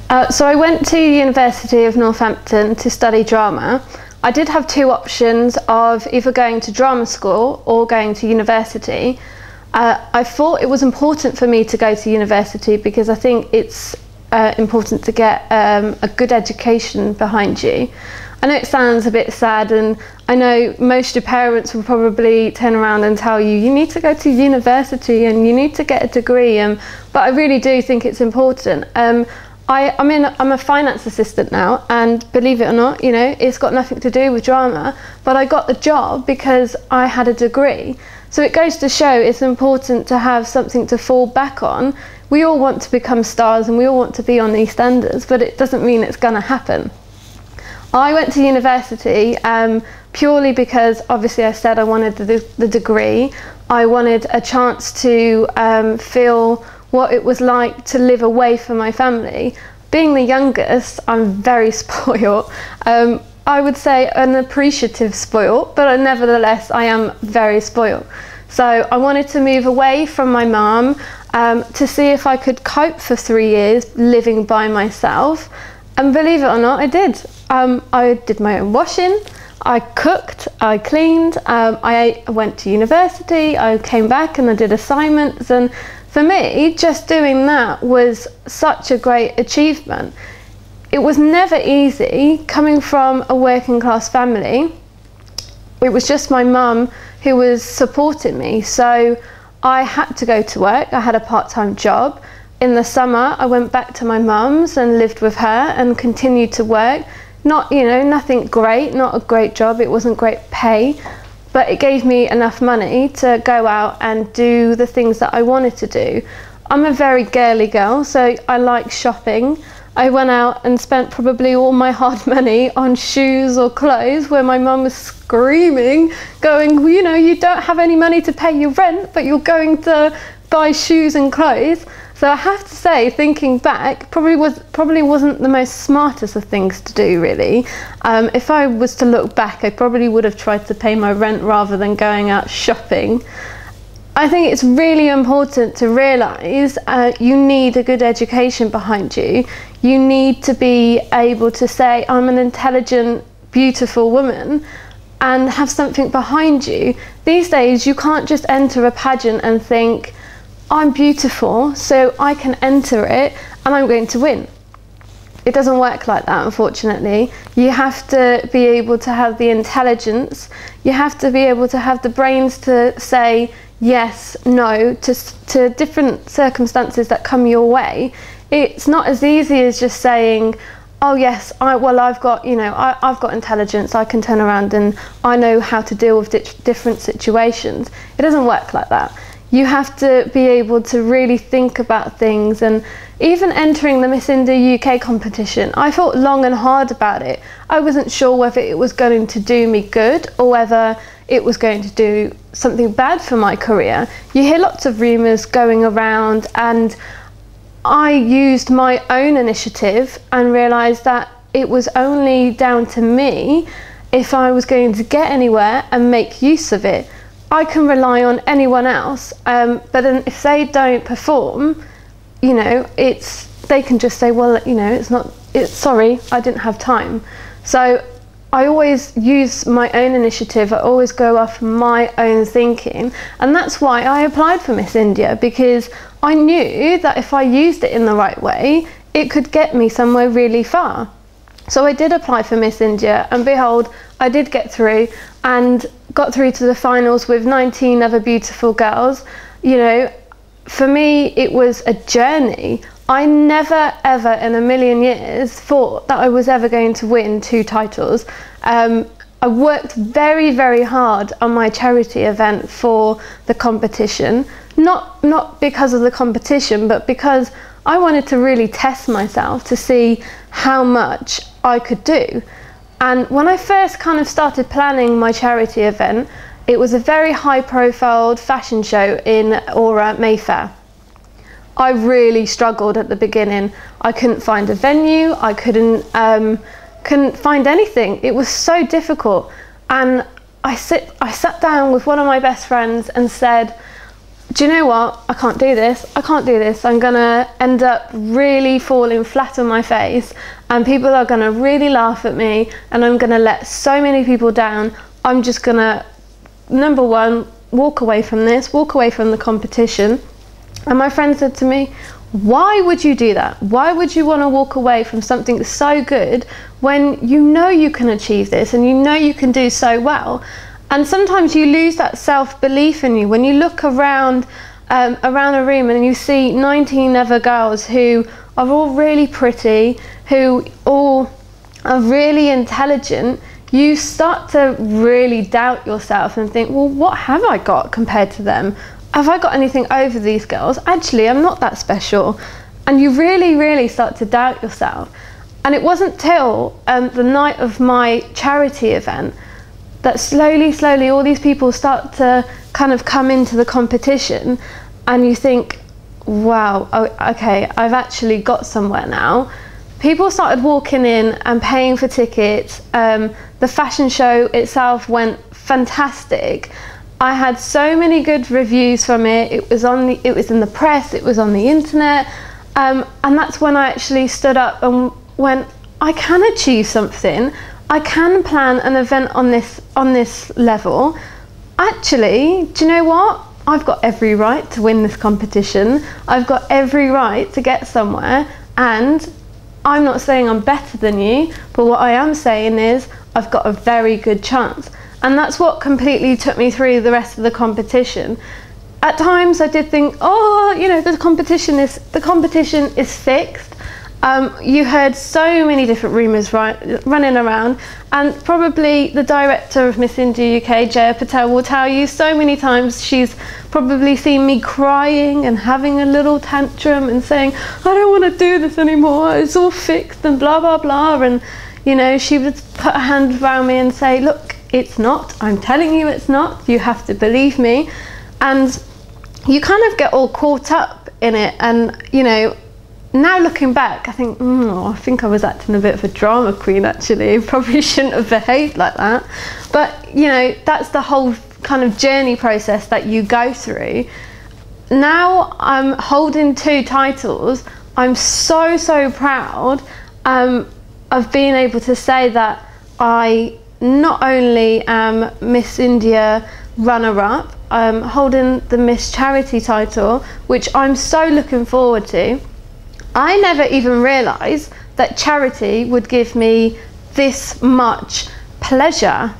So I went to University of Northampton to study drama. I did have two options of either going to drama school or going to university. I thought it was important for me to go to university because I think it's important to get a good education behind you. I know it sounds a bit sad, and I know most of your parents will probably turn around and tell you, you need to go to university and you need to get a degree, but I really do think it's important. I'm a finance assistant now, and believe it or not, you know, it's got nothing to do with drama, but I got the job because I had a degree. So it goes to show it's important to have something to fall back on. We all want to become stars and we all want to be on EastEnders, but it doesn't mean it's going to happen. I went to university purely because obviously I said I wanted the degree. I wanted a chance to feel what it was like to live away from my family. Being the youngest, I'm very spoiled. I would say an appreciative spoiled, but nevertheless I am very spoiled. So I wanted to move away from my mum to see if I could cope for 3 years living by myself. And believe it or not, I did. I did my own washing, I cooked, I cleaned, I went to university, I came back and I did assignments, and for me, just doing that was such a great achievement. It was never easy coming from a working class family. It was just my mum who was supporting me, so I had to go to work. I had a part-time job. In the summer, I went back to my mum's and lived with her and continued to work. Not, you know, nothing great, not a great job, it wasn't great pay, but it gave me enough money to go out and do the things that I wanted to do. I'm a very girly girl, so I like shopping. I went out and spent probably all my hard money on shoes or clothes, where my mum was screaming, going, well, you know, you don't have any money to pay your rent, but you're going to buy shoes and clothes. So I have to say, thinking back, probably wasn't the most smartest of things to do, really. If I was to look back, I probably would have tried to pay my rent rather than going out shopping. I think it's really important to realise you need a good education behind you. You need to be able to say, I'm an intelligent, beautiful woman, and have something behind you. These days, you can't just enter a pageant and think, I'm beautiful, so I can enter it and I'm going to win. It doesn't work like that, unfortunately. You have to be able to have the intelligence, you have to be able to have the brains to say yes, no, to different circumstances that come your way. It's not as easy as just saying, oh yes, I've got, you know, I've got intelligence, I can turn around and I know how to deal with different situations. It doesn't work like that. You have to be able to really think about things, and even entering the Miss India UK competition, I thought long and hard about it. I wasn't sure whether it was going to do me good or whether it was going to do something bad for my career. You hear lots of rumours going around, and I used my own initiative and realised that it was only down to me if I was going to get anywhere and make use of it. I can rely on anyone else, but then if they don't perform, you know, they can just say, well, you know, sorry, I didn't have time. So I always use my own initiative. I always go off my own thinking, and that's why I applied for Miss India, because I knew that if I used it in the right way, it could get me somewhere really far. So I did apply for Miss India, and behold, I did get through and got through to the finals with 19 other beautiful girls. You know, for me, it was a journey. I never, ever in a million years thought that I was ever going to win 2 titles. I worked very, very hard on my charity event for the competition. Not because of the competition, but because I wanted to really test myself to see how much I could do. And when I first kind of started planning my charity event, it was a very high-profile fashion show in Aura, Mayfair. I really struggled at the beginning. I couldn't find a venue, I couldn't find anything. It was so difficult. And I sat down with one of my best friends and said, do you know what, I can't do this, I'm gonna end up really falling flat on my face and people are gonna really laugh at me and I'm gonna let so many people down. I'm just gonna, number one, walk away from this, walk away from the competition. And my friend said to me, why would you do that? Why would you want to walk away from something so good when you know you can achieve this and you know you can do so well? And sometimes you lose that self-belief in you when you look around around a room and you see 19 other girls who are all really pretty, who all are really intelligent. You start to really doubt yourself and think, well, what have I got compared to them? Have I got anything over these girls? Actually, I'm not that special. And you really, really start to doubt yourself. And it wasn't till the night of my charity event that slowly all these people start to kind of come into the competition and you think, wow, okay, I've actually got somewhere now. People started walking in and paying for tickets. The fashion show itself went fantastic. I had so many good reviews from it. It was in the press, it was on the internet. And that's when I actually stood up and went, I can achieve something. I can plan an event on this level. Actually, do you know what? I've got every right to win this competition. I've got every right to get somewhere, and I'm not saying I'm better than you, but what I am saying is I've got a very good chance. And that's what completely took me through the rest of the competition. At times I did think, oh, you know, the competition is fixed. You heard so many different rumours running around, and probably the director of Miss India UK, Jaya Patel, will tell you so many times she's probably seen me crying and having a little tantrum and saying, I don't want to do this anymore, it's all fixed and blah blah blah. And you know, she would put her hand around me and say, look, it's not, I'm telling you it's not, you have to believe me. And you kind of get all caught up in it. And you know, now looking back, I think, I think I was acting a bit of a drama queen actually. Probably shouldn't have behaved like that. But you know, that's the whole kind of journey process that you go through. Now I'm holding 2 titles. I'm so proud of being able to say that I not only am Miss India runner-up, I'm holding the Miss Charity title, which I'm so looking forward to. I never even realised that charity would give me this much pleasure